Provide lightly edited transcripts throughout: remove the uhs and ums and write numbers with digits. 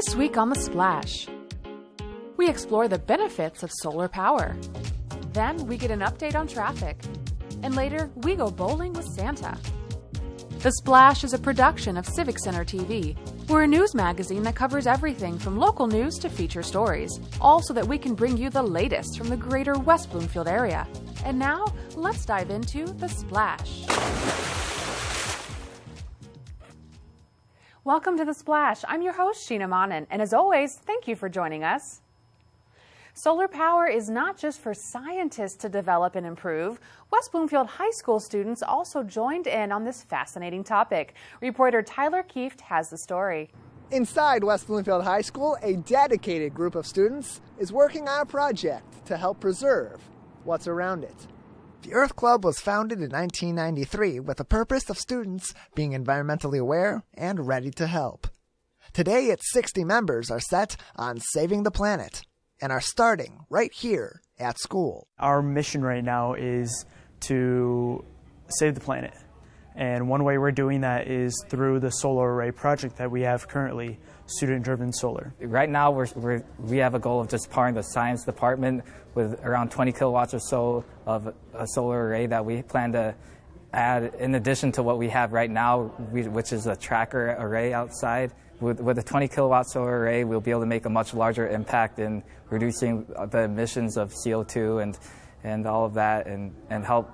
This week on The Splash, we explore the benefits of solar power. Then we get an update on traffic. And later, we go bowling with Santa. The Splash is a production of Civic Center TV. We're a news magazine that covers everything from local news to feature stories, all so that we can bring you the latest from the Greater West Bloomfield area. And now, let's dive into The Splash. Welcome to The Splash. I'm your host, Sheena Monnin, and as always, thank you for joining us. Solar power is not just for scientists to develop and improve. West Bloomfield High School students also joined in on this fascinating topic. Reporter Tyler Kieft has the story. Inside West Bloomfield High School, a dedicated group of students is working on a project to help preserve what's around it. The Earth Club was founded in 1993 with the purpose of students being environmentally aware and ready to help. Today, its 60 members are set on saving the planet and are starting right here at school. Our mission right now is to save the planet. And one way we're doing that is through the solar array project that we have currently, student-driven solar. Right now, we have a goal of just powering the science department with around 20 kilowatts or so of a solar array that we plan to add in addition to what we have right now, which is a tracker array outside. With a 20 kilowatt solar array, we'll be able to make a much larger impact in reducing the emissions of CO2 and all of that and help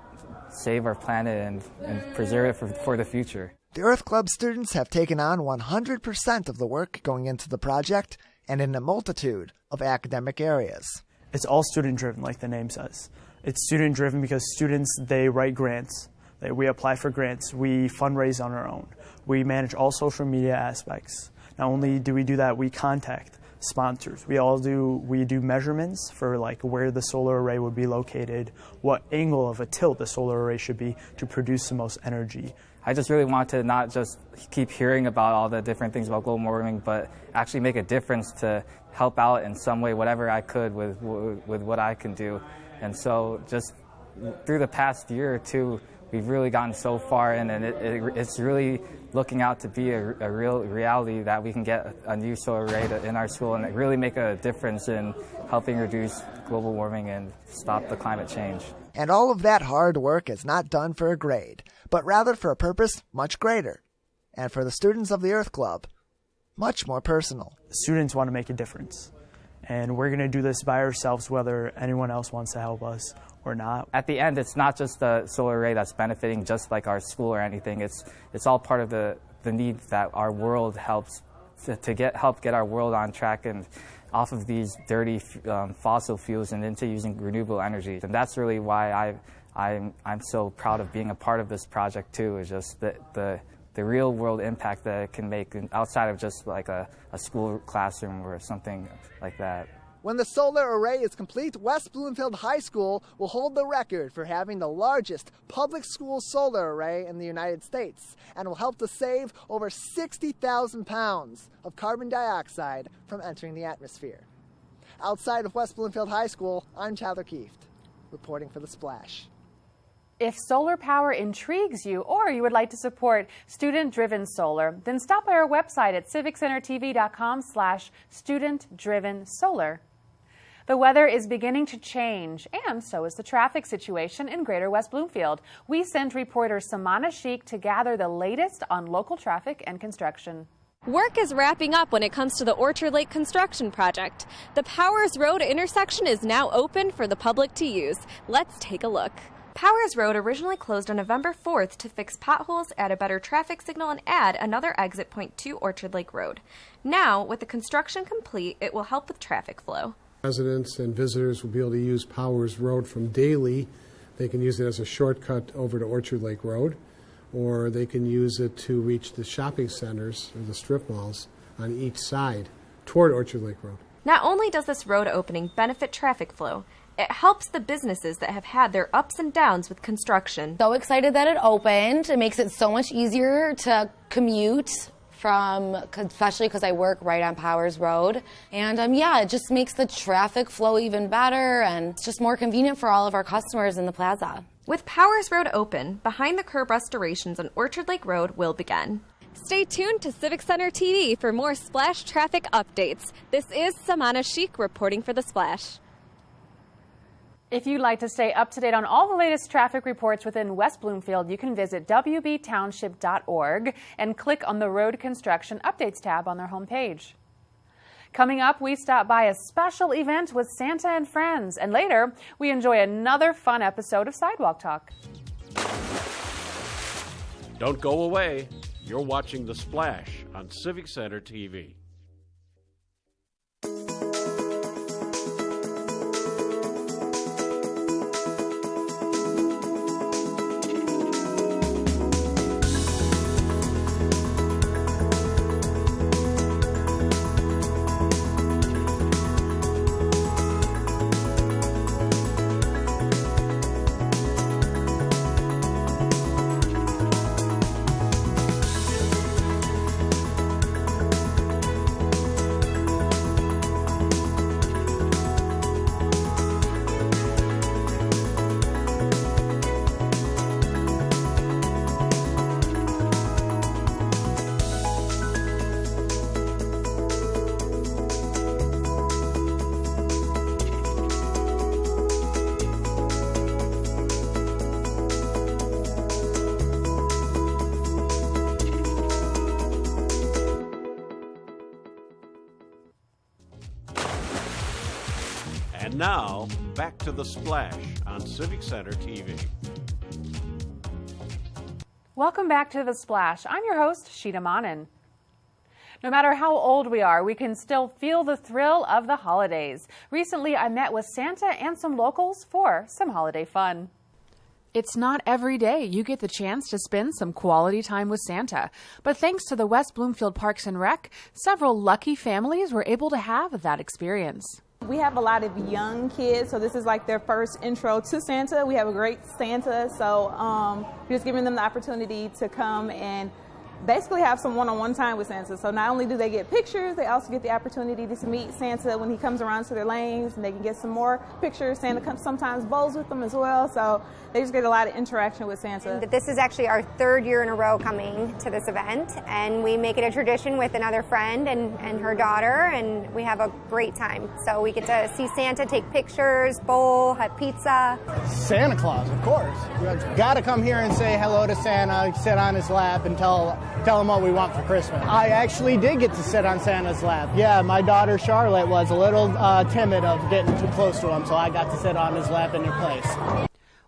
save our planet and preserve it for the future. The Earth Club students have taken on 100% of the work going into the project and in a multitude of academic areas. It's all student-driven, like the name says. It's student-driven because students, they write grants. We apply for grants. We fundraise on our own. We manage all social media aspects. Not only do we do that, we contact sponsors. We do measurements for like where the solar array would be located, what angle of a tilt the solar array should be to produce the most energy. I just really want to not just keep hearing about all the different things about global warming, but actually make a difference to help out in some way, whatever I could with what I can do. And so just through the past year or two, we've really gotten so far in, and it's really looking out to be a real reality that we can get a new solar array in our school and really make a difference in helping reduce global warming and stop the climate change. And all of that hard work is not done for a grade, but rather for a purpose much greater. And for the students of the Earth Club, much more personal. Students want to make a difference. And we're going to do this by ourselves, whether anyone else wants to help us or not. At the end, it's not just the solar array that's benefiting just like our school or anything. It's all part of the need that our world helps to help get our world on track and off of these dirty fossil fuels and into using renewable energy. And that's really why I'm so proud of being a part of this project too, is just the real world impact that it can make outside of just like a school classroom or something like that. When the solar array is complete, West Bloomfield High School will hold the record for having the largest public school solar array in the United States and will help to save over 60,000 pounds of carbon dioxide from entering the atmosphere. Outside of West Bloomfield High School, I'm Tyler Kieft, reporting for The Splash. If solar power intrigues you or you would like to support student-driven solar, then stop by our website at civiccentertv.com/student-driven-solar. The weather is beginning to change, and so is the traffic situation in Greater West Bloomfield. We sent reporter Samana Sheikh to gather the latest on local traffic and construction. Work is wrapping up when it comes to the Orchard Lake construction project. The Powers Road intersection is now open for the public to use. Let's take a look. Powers Road originally closed on November 4th to fix potholes, add a better traffic signal, and add another exit point to Orchard Lake Road. Now, with the construction complete, it will help with traffic flow. Residents and visitors will be able to use Powers Road from Daly. They can use it as a shortcut over to Orchard Lake Road, or they can use it to reach the shopping centers or the strip malls on each side toward Orchard Lake Road. Not only does this road opening benefit traffic flow, it helps the businesses that have had their ups and downs with construction. So excited that it opened. It makes it so much easier to commute especially because I work right on Powers Road. And it just makes the traffic flow even better, and it's just more convenient for all of our customers in the plaza. With Powers Road open, behind the curb restorations on Orchard Lake Road will begin. Stay tuned to Civic Center TV for more Splash traffic updates. This is Samana Sheikh reporting for The Splash. If you'd like to stay up to date on all the latest traffic reports within West Bloomfield, you can visit wbtownship.org and click on the Road Construction Updates tab on their homepage. Coming up, we stop by a special event with Santa and friends, and later we enjoy another fun episode of Sidewalk Talk. Don't go away. You're watching The Splash on Civic Center TV. And now, back to The Splash on Civic Center TV. Welcome back to The Splash. I'm your host, Sheena Monnin. No matter how old we are, we can still feel the thrill of the holidays. Recently, I met with Santa and some locals for some holiday fun. It's not every day you get the chance to spend some quality time with Santa, but thanks to the West Bloomfield Parks and Rec, several lucky families were able to have that experience. We have a lot of young kids, so this is like their first intro to Santa. We have a great Santa, so we're just giving them the opportunity to come and basically have some one-on-one time with Santa. So not only do they get pictures, they also get the opportunity to meet Santa when he comes around to their lanes, and they can get some more pictures. Santa comes sometimes bowls with them as well, so they just get a lot of interaction with Santa. This is actually our third year in a row coming to this event, and we make it a tradition with another friend and her daughter, and we have a great time. So we get to see Santa, take pictures, bowl, have pizza. Santa Claus, of course. You've got to come here and say hello to Santa, sit on his lap, and tell him what we want for Christmas. I actually did get to sit on Santa's lap. Yeah, my daughter Charlotte was a little timid of getting too close to him, so I got to sit on his lap in her place.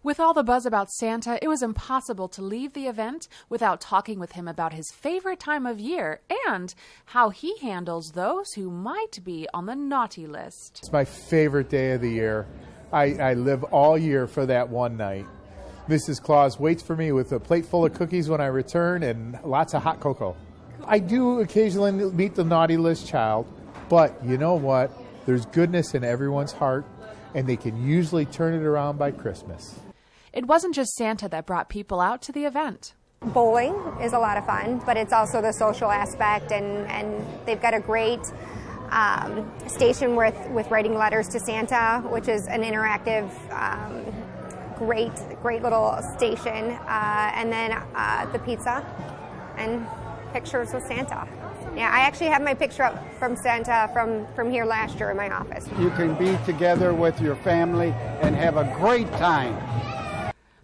With all the buzz about Santa, it was impossible to leave the event without talking with him about his favorite time of year and how he handles those who might be on the naughty list. It's my favorite day of the year. I live all year for that one night. Mrs. Claus waits for me with a plate full of cookies when I return and lots of hot cocoa. I do occasionally meet the naughty list child, but you know what? There's goodness in everyone's heart, and they can usually turn it around by Christmas. It wasn't just Santa that brought people out to the event. Bowling is a lot of fun, but it's also the social aspect, and they've got a great station with writing letters to Santa, which is an interactive great little station, and then the pizza and pictures with Santa. Yeah, I actually have my picture up from Santa from here last year in my office. You can be together with your family and have a great time.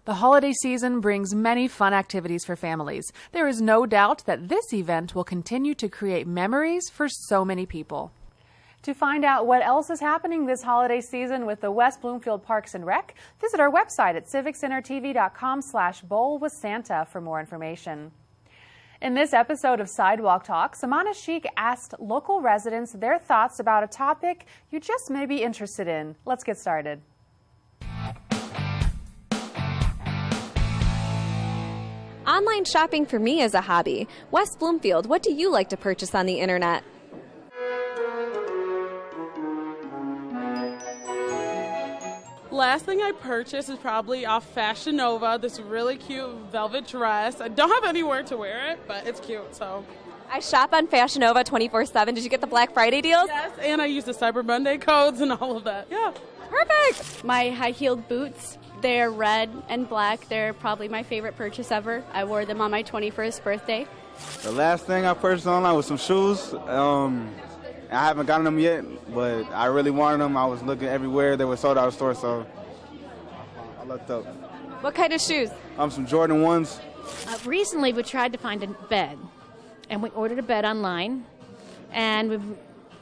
The holiday season brings many fun activities for families. There is no doubt that this event will continue to create memories for so many people. To find out what else is happening this holiday season with the West Bloomfield Parks and Rec, visit our website at civiccentertv.com/bowl with Santa for more information. In this episode of Sidewalk Talk, Samana Sheikh asked local residents their thoughts about a topic you just may be interested in. Let's get started. Online shopping for me is a hobby. West Bloomfield, what do you like to purchase on the internet? Last thing I purchased is probably off Fashion Nova, this really cute velvet dress. I don't have anywhere to wear it, but it's cute, so. I shop on Fashion Nova 24/7. Did you get the Black Friday deals? Yes, and I use the Cyber Monday codes and all of that. Yeah. Perfect. My high-heeled boots, they're red and black. They're probably my favorite purchase ever. I wore them on my 21st birthday. The last thing I purchased online was some shoes. I haven't gotten them yet, but I really wanted them. I was looking everywhere. They were sold out of stores, so I looked up. What kind of shoes? Some Jordan 1s. Recently, we tried to find a bed, and we ordered a bed online, and we've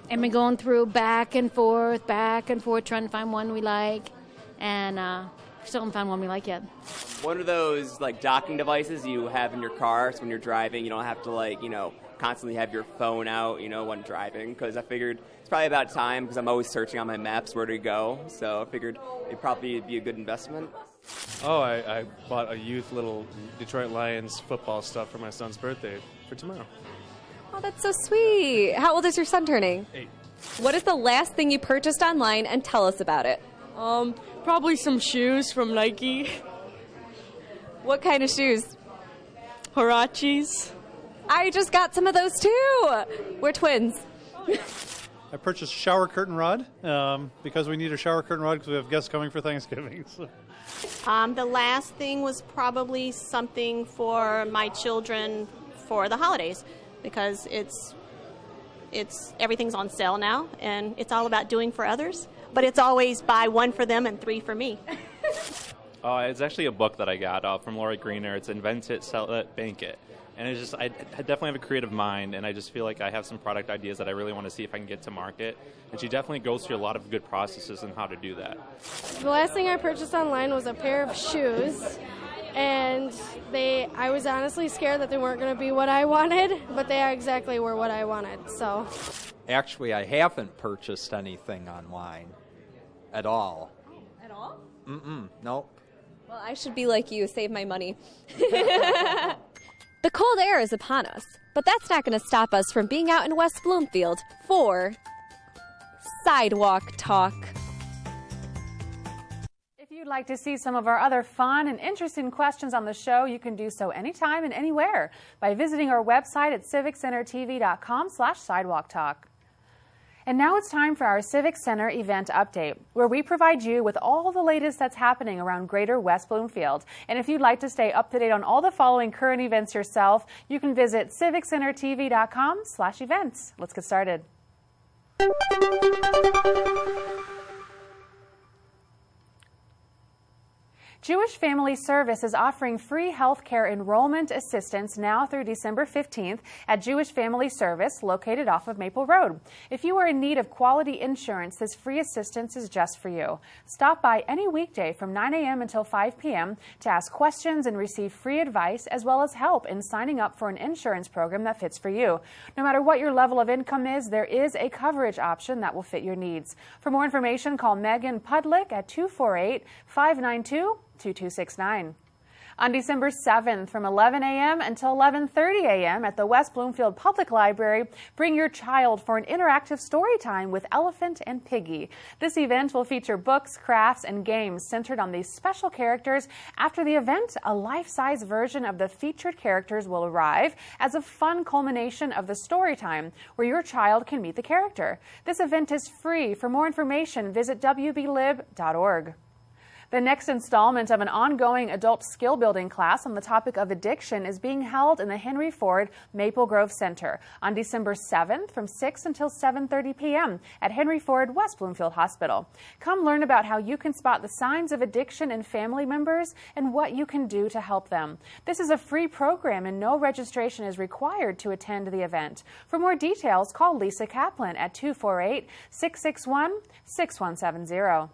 been going through back and forth, trying to find one we like, and still haven't found one we like yet. What are those like docking devices you have in your car so when you're driving you don't have to constantly have your phone out, when driving? Because I figured it's probably about time because I'm always searching on my maps where to go. So I figured it'd probably be a good investment. Oh, I bought a youth little Detroit Lions football stuff for my son's birthday for tomorrow. Oh, that's so sweet. How old is your son turning? 8. What is the last thing you purchased online, and tell us about it? Probably some shoes from Nike. What kind of shoes? Huaraches. I just got some of those too. We're twins. I purchased a shower curtain rod because we need a shower curtain rod because we have guests coming for Thanksgiving. So. The last thing was probably something for my children for the holidays because it's everything's on sale now and it's all about doing for others. But it's always buy 1 for them and 3 for me. It's actually a book that I got from Lori Greener. It's Invent It, Sell It, Bank It. And it's just, I definitely have a creative mind, and I just feel like I have some product ideas that I really want to see if I can get to market. And she definitely goes through a lot of good processes on how to do that. The last thing I purchased online was a pair of shoes. And I was honestly scared that they weren't going to be what I wanted, but they exactly were what I wanted, so. Actually, I haven't purchased anything online at all. At all? Nope. Well, I should be like you, save my money. The cold air is upon us, but that's not going to stop us from being out in West Bloomfield for Sidewalk Talk. If you'd like to see some of our other fun and interesting questions on the show, you can do so anytime and anywhere by visiting our website at civiccentertv.com/sidewalktalk. And now it's time for our Civic Center event update, where we provide you with all the latest that's happening around Greater West Bloomfield. And if you'd like to stay up to date on all the following current events yourself, you can visit civiccentertv.com/events. Let's get started. Jewish Family Service is offering free health care enrollment assistance now through December 15th at Jewish Family Service, located off of Maple Road. If you are in need of quality insurance, this free assistance is just for you. Stop by any weekday from 9 a.m. until 5 p.m. to ask questions and receive free advice, as well as help in signing up for an insurance program that fits for you. No matter what your level of income is, there is a coverage option that will fit your needs. For more information, call Megan Pudlick at 248-592-2269. On December 7th from 11 a.m. until 11:30 a.m. at the West Bloomfield Public Library, bring your child for an interactive story time with Elephant and Piggy. This event will feature books, crafts, and games centered on these special characters. After the event, a life-size version of the featured characters will arrive as a fun culmination of the story time where your child can meet the character. This event is free. For more information, visit wblib.org. The next installment of an ongoing adult skill building class on the topic of addiction is being held in the Henry Ford Maple Grove Center on December 7th from 6 until 7:30 p.m. at Henry Ford West Bloomfield Hospital. Come learn about how you can spot the signs of addiction in family members and what you can do to help them. This is a free program and no registration is required to attend the event. For more details, call Lisa Kaplan at 248-661-6170.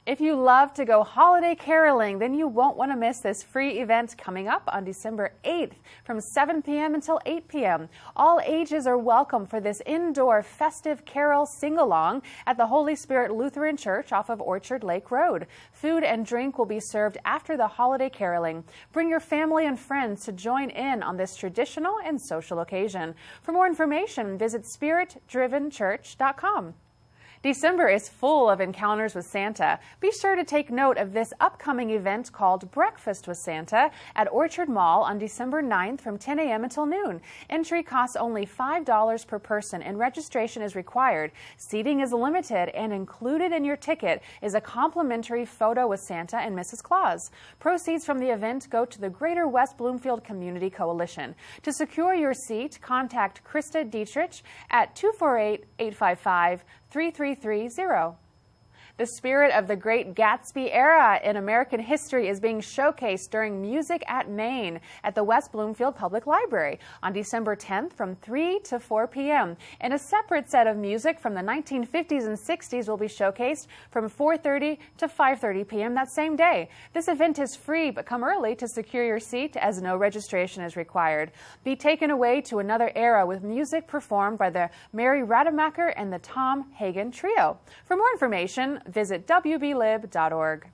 If you love to go holiday caroling, then you won't want to miss this free event coming up on December 8th from 7 p.m. until 8 p.m. All ages are welcome for this indoor festive carol sing-along at the Holy Spirit Lutheran Church off of Orchard Lake Road. Food and drink will be served after the holiday caroling. Bring your family and friends to join in on this traditional and social occasion. For more information, visit spiritdrivenchurch.com. December is full of encounters with Santa. Be sure to take note of this upcoming event called Breakfast with Santa at Orchard Mall on December 9th from 10 a.m. until noon. Entry costs only $5 per person and registration is required. Seating is limited, and included in your ticket is a complimentary photo with Santa and Mrs. Claus. Proceeds from the event go to the Greater West Bloomfield Community Coalition. To secure your seat, contact Krista Dietrich at 248-855-3330. The spirit of the Great Gatsby era in American history is being showcased during Music at Maine at the West Bloomfield Public Library on December 10th from 3 to 4 p.m. And a separate set of music from the 1950s and 60s will be showcased from 4:30 to 5:30 p.m. that same day. This event is free, but come early to secure your seat as no registration is required. Be taken away to another era with music performed by the Mary Rademacher and the Tom Hagen Trio. For more information, visit wblib.org.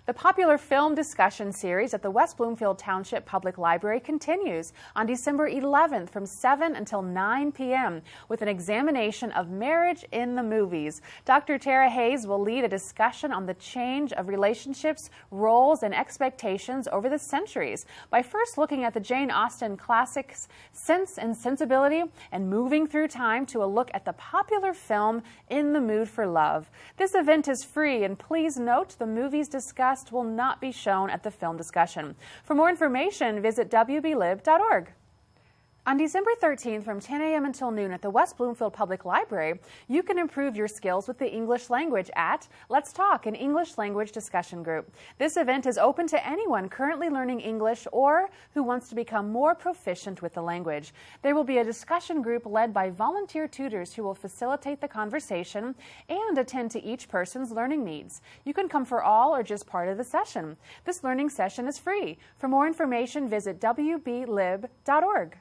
The popular film discussion series at the West Bloomfield Township Public Library continues on December 11th from 7 until 9 p.m. with an examination of marriage in the movies. Dr. Tara Hayes will lead a discussion on the change of relationships, roles, and expectations over the centuries by first looking at the Jane Austen classics Sense and Sensibility and moving through time to a look at the popular film In the Mood for Love. This event is free, and please note the movies discussed will not be shown at the film discussion. For more information, visit wblib.org. On December 13th from 10 a.m. until noon at the West Bloomfield Public Library, you can improve your skills with the English language at Let's Talk, an English language discussion group. This event is open to anyone currently learning English or who wants to become more proficient with the language. There will be a discussion group led by volunteer tutors who will facilitate the conversation and attend to each person's learning needs. You can come for all or just part of the session. This learning session is free. For more information, visit wblib.org.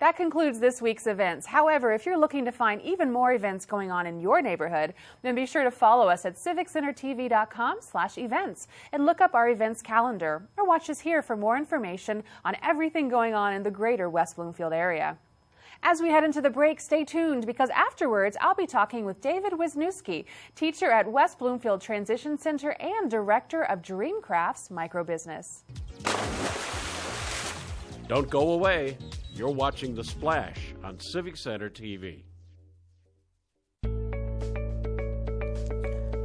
That concludes this week's events. However, if you're looking to find even more events going on in your neighborhood, then be sure to follow us at civiccentertv.com/events and look up our events calendar, or watch us here for more information on everything going on in the greater West Bloomfield area. As we head into the break, stay tuned, because afterwards I'll be talking with David Wisniewski, teacher at West Bloomfield Transition Center and director of Dreamcrafts Microbusiness. Don't go away. You're watching The Splash on Civic Center TV.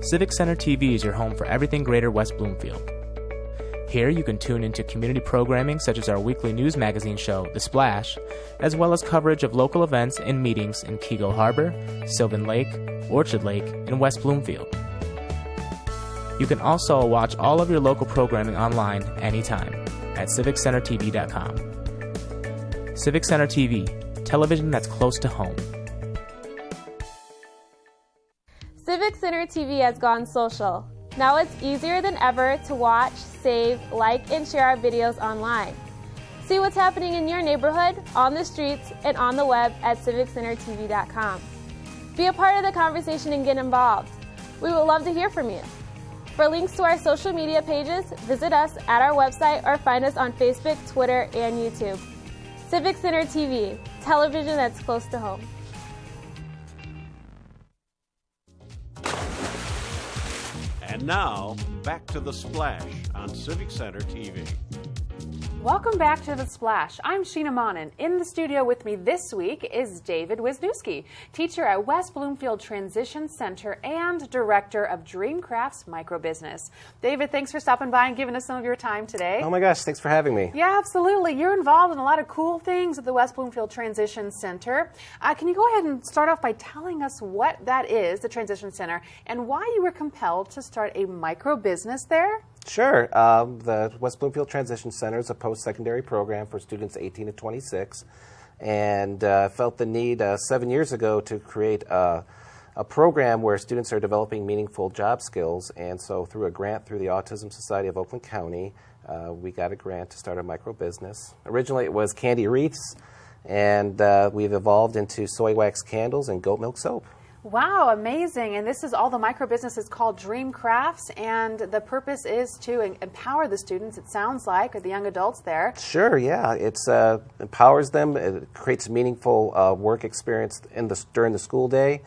Civic Center TV is your home for everything Greater West Bloomfield. Here you can tune into community programming such as our weekly news magazine show, The Splash, as well as coverage of local events and meetings in Keego Harbor, Sylvan Lake, Orchard Lake, and West Bloomfield. You can also watch all of your local programming online anytime at civiccentertv.com. Civic Center TV, television that's close to home. Civic Center TV has gone social. Now it's easier than ever to watch, save, like, and share our videos online. See what's happening in your neighborhood, on the streets, and on the web at civiccentertv.com. Be a part of the conversation and get involved. We would love to hear from you. For links to our social media pages, visit us at our website or find us on Facebook, Twitter, and YouTube. Civic Center TV, television that's close to home. And now, back to The Splash on Civic Center TV. Welcome back to The Splash. I'm Sheena Monnin. In the studio with me this week is David Wisniewski, teacher at West Bloomfield Transition Center and director of Dreamcrafts Microbusiness. David, thanks for stopping by and giving us some of your time today. Oh my gosh, thanks for having me. Yeah, absolutely. You're involved in a lot of cool things at the West Bloomfield Transition Center. Can you go ahead and start off by telling us what that is, the Transition Center, and why you were compelled to start a microbusiness there? Sure. The West Bloomfield Transition Center is a post-secondary program for students 18 to 26, and felt the need 7 years ago to create a program where students are developing meaningful job skills. And so through a grant through the Autism Society of Oakland County, we got a grant to start a micro business. Originally it was candy wreaths, and we've evolved into soy wax candles and goat milk soap. Wow, amazing. And this is all the micro business is called Dreamcrafts, and the purpose is to empower the students, it sounds like, or the young adults there. Sure, yeah. It empowers them. It creates meaningful work experience during the school day.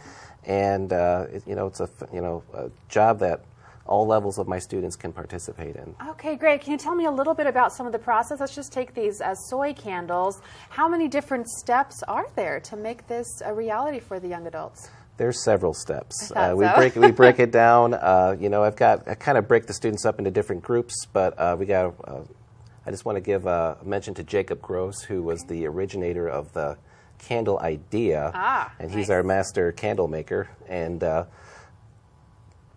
and it's a job that all levels of my students can participate in. Okay, great. Can you tell me a little bit about some of the process? Let's just take these soy candles. How many different steps are there to make this a reality for the young adults? There's several steps. We break it down. I kind of break the students up into different groups, but I just want to give a mention to Jacob Gross, who was the originator of the candle idea, and he's our master candle maker. And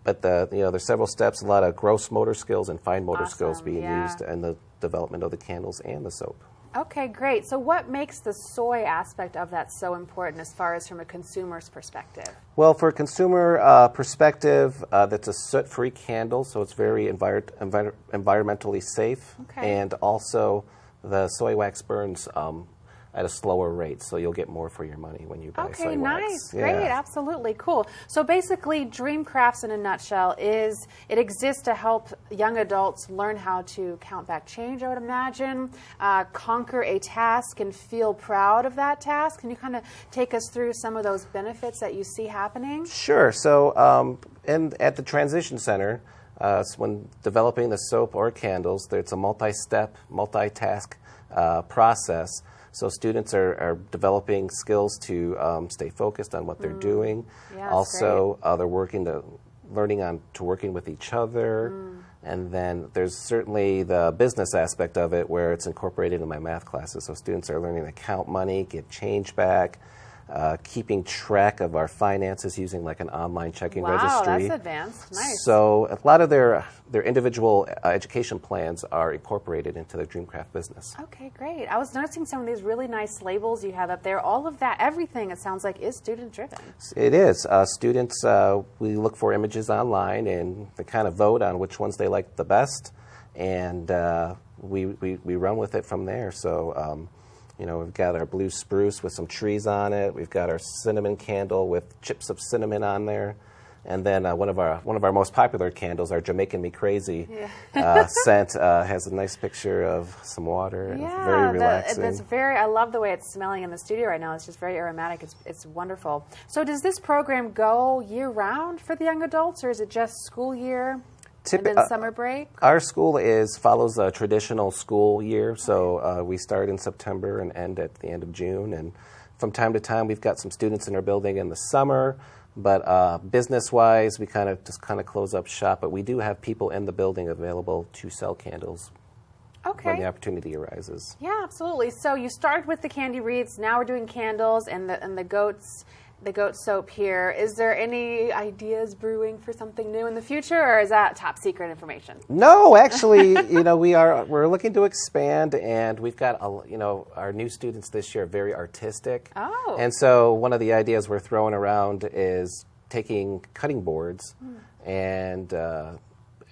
but there's several steps, a lot of gross motor skills and fine motor skills being used in the development of the candles and the soap. Okay, great. So what makes the soy aspect of that so important as far as from a consumer's perspective? Well, for a consumer perspective, that's a soot-free candle, so it's very environmentally safe. Okay. And also the soy wax burns at a slower rate, so you'll get more for your money when you buy soy wax. Okay, nice. Yeah. Great, absolutely, cool. So basically, Dream Crafts in a nutshell is, it exists to help young adults learn how to count back change, I would imagine, conquer a task and feel proud of that task. Can you kind of take us through some of those benefits that you see happening? Sure. So at the Transition Center, when developing the soap or candles, it's a multi-step, multi-task process. So students are developing skills to stay focused on what they're doing. Yeah, also, they're learning to working with each other. And then there's certainly the business aspect of it where it's incorporated in my math classes. So students are learning to count money, get change back, keeping track of our finances using like an online checking registry. Wow, that's advanced. Nice. So a lot of their individual education plans are incorporated into their Dreamcraft business. Okay, great. I was noticing some of these really nice labels you have up there. All of that, everything, it sounds like, is student-driven. It is. Students, we look for images online, and they kind of vote on which ones they like the best, and we run with it from there. So, we've got our blue spruce with some trees on it. We've got our cinnamon candle with chips of cinnamon on there. And then one of our most popular candles, our Jamaican Me Crazy scent, has a nice picture of some water and very relaxing. I love the way it's smelling in the studio right now. It's just very aromatic. It's wonderful. So does this program go year-round for the young adults, or is it just school year and then summer break? Our school follows a traditional school year, so we start in September and end at the end of June. And from time to time, we've got some students in our building in the summer. But business-wise, we kind of close up shop. But we do have people in the building available to sell candles when the opportunity arises. Yeah, absolutely. So you started with the candy wreaths. Now we're doing candles and the goat soap here. Is there any ideas brewing for something new in the future, or is that top secret information? No, actually, we're looking to expand, and we've got our new students this year are very artistic. Oh. And so one of the ideas we're throwing around is taking cutting boards and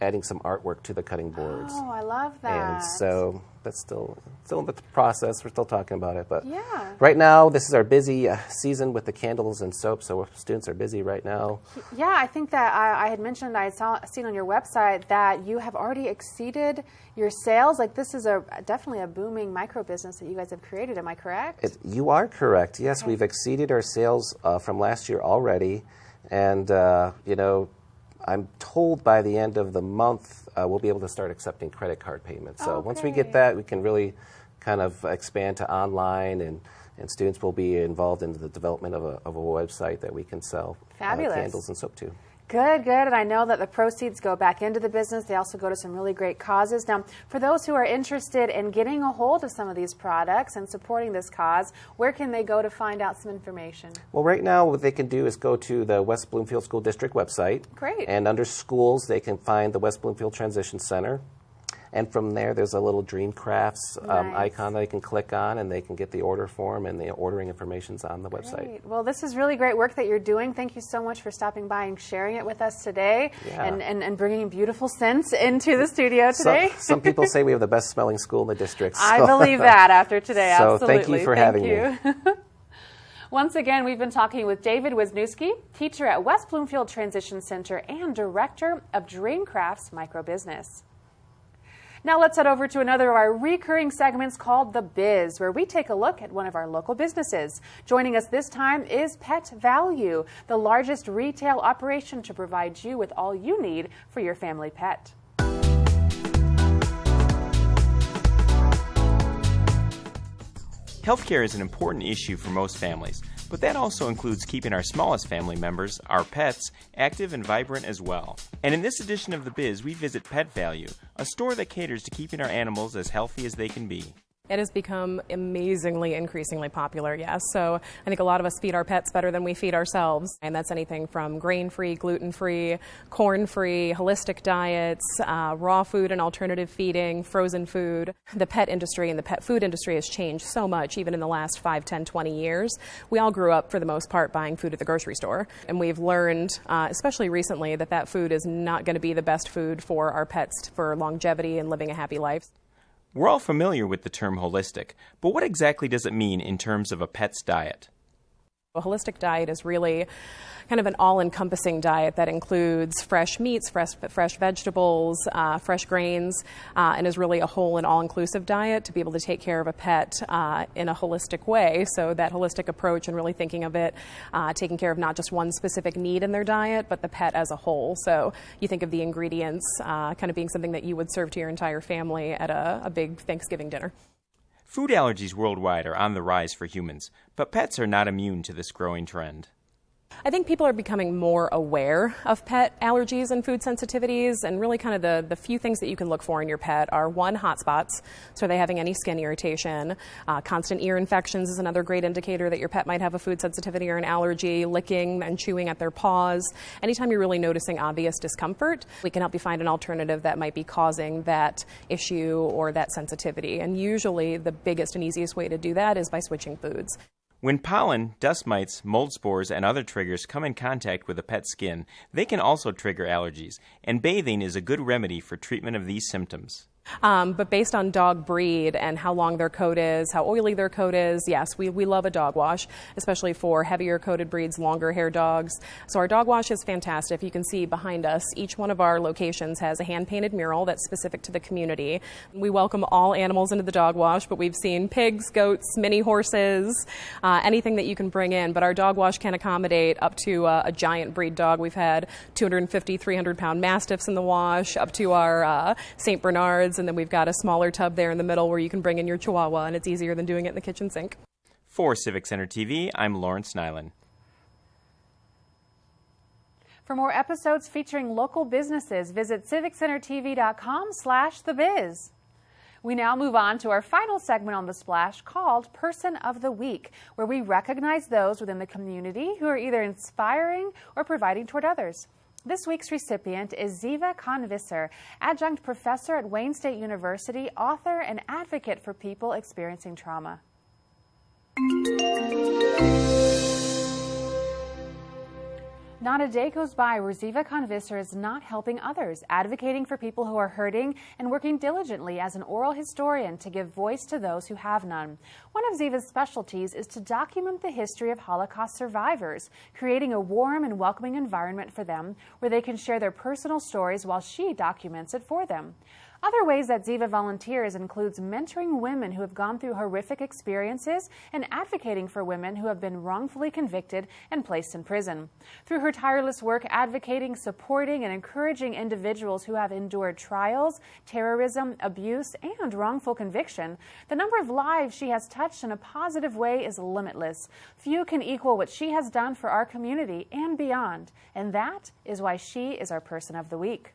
adding some artwork to the cutting boards. Oh, I love that. And so that's still in the process. We're still talking about it. But yeah. Right now, this is our busy season with the candles and soap, so students are busy right now. Yeah, I think that I had mentioned, I had seen on your website that you have already exceeded your sales. Like, this is definitely a booming micro business that you guys have created. Am I correct? You are correct. Yes, we've exceeded our sales from last year already. And, I'm told by the end of the month we'll be able to start accepting credit card payments. So once we get that, we can really kind of expand to online, and students will be involved in the development of a website that we can sell candles and soap to. Good, good. And I know that the proceeds go back into the business. They also go to some really great causes. Now, for those who are interested in getting a hold of some of these products and supporting this cause, where can they go to find out some information? Well, right now what they can do is go to the West Bloomfield School District website. Great. And under schools, they can find the West Bloomfield Transition Center. And from there, there's a little Dream Crafts icon they can click on, and they can get the order form, and the ordering information's on the website. Great. Well, this is really great work that you're doing. Thank you so much for stopping by and sharing it with us today, and bringing beautiful scents into the studio today. Some people say we have the best smelling school in the district. So. I believe that after today, absolutely. So thank you for having me. Once again, we've been talking with David Wisniewski, teacher at West Bloomfield Transition Center and director of Dream Crafts Microbusiness. Now let's head over to another of our recurring segments called The Biz, where we take a look at one of our local businesses. Joining us this time is Pet Value, the largest retail operation to provide you with all you need for your family pet. Healthcare is an important issue for most families, but that also includes keeping our smallest family members, our pets, active and vibrant as well. And in this edition of The Biz, we visit Pet Value, a store that caters to keeping our animals as healthy as they can be. It has become amazingly, increasingly popular, yes. So I think a lot of us feed our pets better than we feed ourselves. And that's anything from grain-free, gluten-free, corn-free, holistic diets, raw food and alternative feeding, frozen food. The pet industry and the pet food industry has changed so much, even in the last 5, 10, 20 years. We all grew up, for the most part, buying food at the grocery store. And we've learned, especially recently, that that food is not going to be the best food for our pets for longevity and living a happy life. We're all familiar with the term holistic, but what exactly does it mean in terms of a pet's diet? A holistic diet is really kind of an all-encompassing diet that includes fresh meats, fresh vegetables, fresh grains, and is really a whole and all-inclusive diet to be able to take care of a pet in a holistic way. So that holistic approach and really thinking of it, taking care of not just one specific need in their diet, but the pet as a whole. So you think of the ingredients kind of being something that you would serve to your entire family at a big Thanksgiving dinner. Food allergies worldwide are on the rise for humans, but pets are not immune to this growing trend. I think people are becoming more aware of pet allergies and food sensitivities, and really kind of the few things that you can look for in your pet are, one, hot spots. So are they having any skin irritation? Constant ear infections is another great indicator that your pet might have a food sensitivity or an allergy. Licking and chewing at their paws. Anytime you're really noticing obvious discomfort, we can help you find an alternative that might be causing that issue or that sensitivity. And usually the biggest and easiest way to do that is by switching foods. When pollen, dust mites, mold spores, and other triggers come in contact with a pet's skin, they can also trigger allergies, and bathing is a good remedy for treatment of these symptoms. But based on dog breed and how long their coat is, how oily their coat is, yes, we love a dog wash, especially for heavier coated breeds, longer hair dogs. So our dog wash is fantastic. You can see behind us, each one of our locations has a hand-painted mural that's specific to the community. We welcome all animals into the dog wash, but we've seen pigs, goats, mini horses, anything that you can bring in. But our dog wash can accommodate up to a giant breed dog. We've had 250, 300-pound Mastiffs in the wash, up to our St. Bernards. And then we've got a smaller tub there in the middle where you can bring in your Chihuahua, and it's easier than doing it in the kitchen sink. For Civic Center TV, I'm Lawrence Nyland. For more episodes featuring local businesses, visit civiccentertv.com/thebiz. We now move on to our final segment on The Splash called Person of the Week, where we recognize those within the community who are either inspiring or providing toward others. This week's recipient is Ziva Convisser, adjunct professor at Wayne State University, author and advocate for people experiencing trauma. Not a day goes by where Ziva Convisser is not helping others, advocating for people who are hurting, and working diligently as an oral historian to give voice to those who have none. One of Ziva's specialties is to document the history of Holocaust survivors, creating a warm and welcoming environment for them where they can share their personal stories while she documents it for them. Other ways that Ziva volunteers includes mentoring women who have gone through horrific experiences and advocating for women who have been wrongfully convicted and placed in prison. Through her tireless work advocating, supporting, and encouraging individuals who have endured trials, terrorism, abuse, and wrongful conviction, the number of lives she has touched in a positive way is limitless. Few can equal what she has done for our community and beyond, and that is why she is our Person of the Week.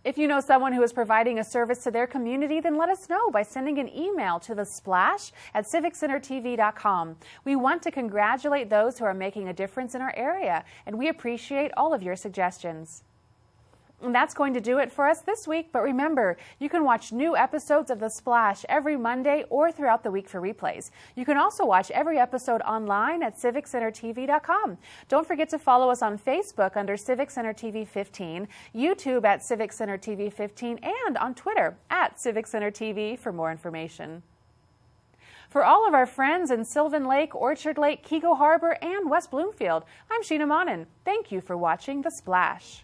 If you know someone who is providing a service to their community, then let us know by sending an email to thesplash@civiccentertv.com. We want to congratulate those who are making a difference in our area, and we appreciate all of your suggestions. And that's going to do it for us this week, but remember, you can watch new episodes of The Splash every Monday or throughout the week for replays. You can also watch every episode online at civiccentertv.com. Don't forget to follow us on Facebook under Civic Center TV 15, YouTube at Civic Center TV 15, and on Twitter at Civic Center TV for more information. For all of our friends in Sylvan Lake, Orchard Lake, Keego Harbor, and West Bloomfield, I'm Sheena Monnin. Thank you for watching The Splash.